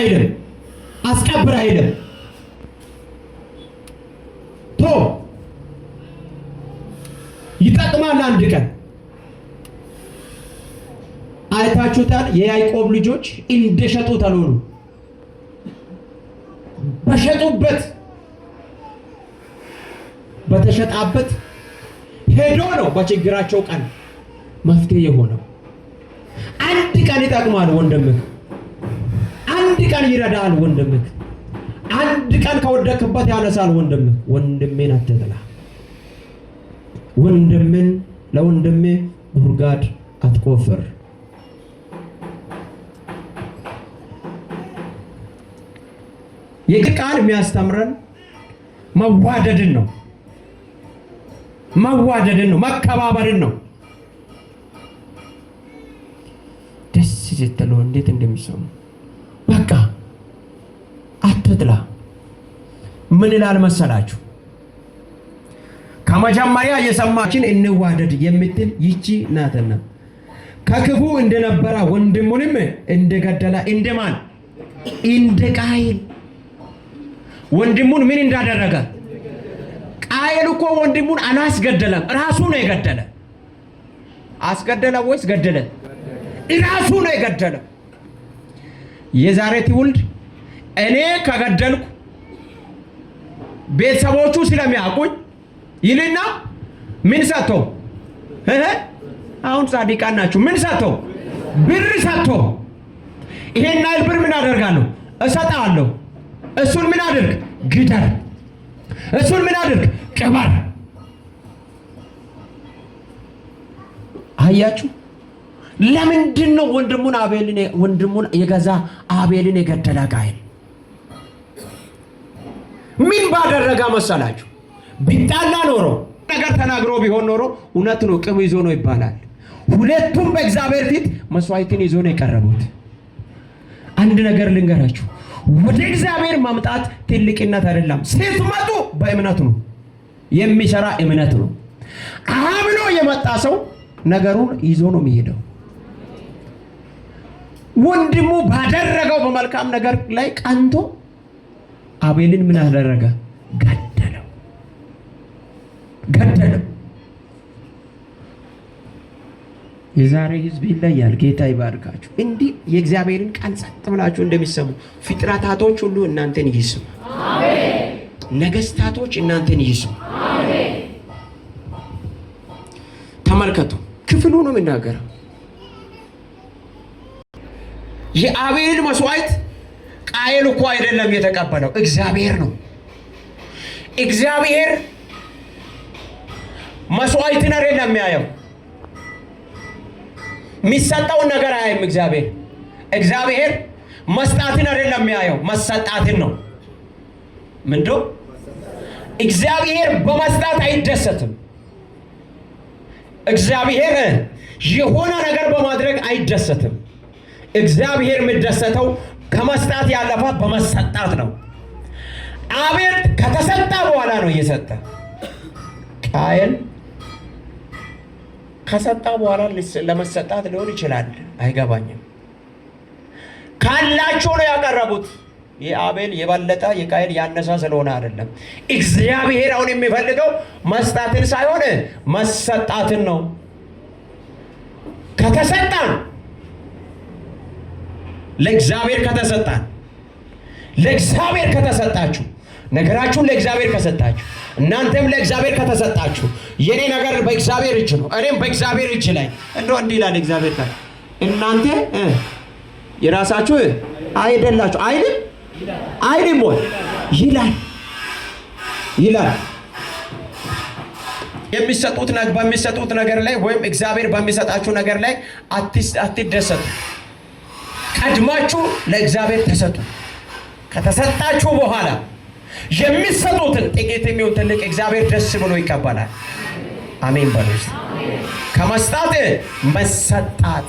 አይልም፣ አስቀብር አይልም። ቶ ይጠቅማል። አንድ ቀን አይታችሁታል። የያዕቆብ ልጆች እንደሸጡት አልሆኑ። በሸጡበት በተሸጣበት ሄዶ ነው በችግራቸው ቀን መፍትሄ የሆነው። አንድ ቀን ይጠቅማል ወንድምህ፣ አንድ ቀን ይረዳል ወንድምህ፣ አንድ ቀን ከወደቅበት ያነሳል ወንድምህ። ወንድሜን አትጥላ። ወንድምን ለወንድሜ ጉድጓድ አትቆፍር። ይህ ቃል የሚያስተምረን መዋደድን ነው፣ መዋደድን ነው፣ መከባበርን ነው። ደስ ስትለው እንዴት እንደሚሰሙ በቃ አትጥላ። ምን ይላል መሰላችሁ? ከመጀመሪያ የሰማችን እንዋደድ የምትል ይቺ ናትና ከክፉ እንደነበረ ወንድሙንም እንደገደለ እንደማን? እንደ ቃየል። ወንድሙን ምን እንዳደረገ? ቃየል እኮ ወንድሙን አላስገደለም፣ ራሱ ነው የገደለ። አስገደለ ወይስ ገደለ? ራሱ ነው የገደለ። የዛሬ ትውልድ እኔ ከገደልኩ ቤተሰቦቹ ስለሚያውቁኝ ይልና ምን ሰጥቶ አሁን ጻድቃን ናችሁ። ምን ሰጥቶ? ብር ሰጥቶ ይሄን አይል ብር ምን አደርጋለሁ? እሰጣለሁ። እሱን ምን አድርግ? ግደል። እሱን ምን አድርግ? ቅበር። አያችሁ? ለምንድን ነው ወንድሙን የገዛ አቤልን የገደለ ቃየል? ምን ባደረጋ መሰላችሁ? ቢጣላ ኖሮ ነገር ተናግሮ ቢሆን ኖሮ እውነት ነው ቅም ይዞ ነው ይባላል። ሁለቱም በእግዚአብሔር ፊት መስዋዕትን ይዞ ነው የቀረቡት። አንድ ነገር ልንገራችሁ፣ ወደ እግዚአብሔር ማምጣት ትልቅነት አይደለም። ስትመጡ በእምነት ነው የሚሰራ፣ እምነት ነው። አምኖ የመጣ ሰው ነገሩን ይዞ ነው የሚሄደው። ወንድሙ ባደረገው በመልካም ነገር ላይ ቀንቶ አቤልን ምን አደረገ? ገደለው። የዛሬ ህዝብ ይለያል። ጌታ ይባርካችሁ። እንዲህ የእግዚአብሔርን ቃል ጸጥ ብላችሁ እንደሚሰሙ ፍጥረታቶች ሁሉ እናንተን ይስሙ። አሜን። ነገስታቶች እናንተን ይስሙ። አሜን። ተመልከቱ፣ ክፍሉ ነው የሚናገረው። የአቤል መስዋዕት ቃየል እኮ አይደለም የተቀበለው፣ እግዚአብሔር ነው። እግዚአብሔር መስዋዕትን አይደለም የሚያየው፣ የሚሰጠውን ነገር አያይም። እግዚአብሔር መስጣትን አይደለም የሚያየው፣ መሰጣትን ነው። ምንድነው? እግዚአብሔር በመስጣት አይደሰትም። እግዚአብሔር የሆነ ነገር በማድረግ አይደሰትም። እግዚአብሔር የሚደሰተው ከመስጣት ያለፈ በመሰጣት ነው። አቤል ከተሰጣ በኋላ ነው እየሰጠ። ቃየል ከሰጣ በኋላ ለመሰጣት ሊሆን ይችላል፣ አይገባኝም። ካላቸው ነው ያቀረቡት። የአቤል የበለጠ የቃየል ያነሳ ስለሆነ አይደለም። እግዚአብሔር አሁን የሚፈልገው መስጣትን ሳይሆን መሰጣትን ነው። ከተሰጣን ለእግዚአብሔር ከተሰጣን ለእግዚአብሔር ከተሰጣችሁ ነገራችሁን ለእግዚአብሔር ከሰጣችሁ እናንተም ለእግዚአብሔር ከተሰጣችሁ የኔ ነገር በእግዚአብሔር እጅ ነው፣ እኔም በእግዚአብሔር እጅ ላይ እንደው እንዲህ ይላል እግዚአብሔር ቃል፣ እናንተ የራሳችሁ አይደላችሁ አይልም ወይ ይላል። በሚሰጡት ነገር ላይ ወይም እግዚአብሔር በሚሰጣችሁ ነገር ላይ አትደሰቱ። ቀድማችሁ ለእግዚአብሔር ተሰጡ። ከተሰጣችሁ በኋላ የሚሰጡትን ጥቂት የሚሆን ትልቅ እግዚአብሔር ደስ ብሎ ይቀበላል። አሜን በሉ። ከመስጣት መሰጣት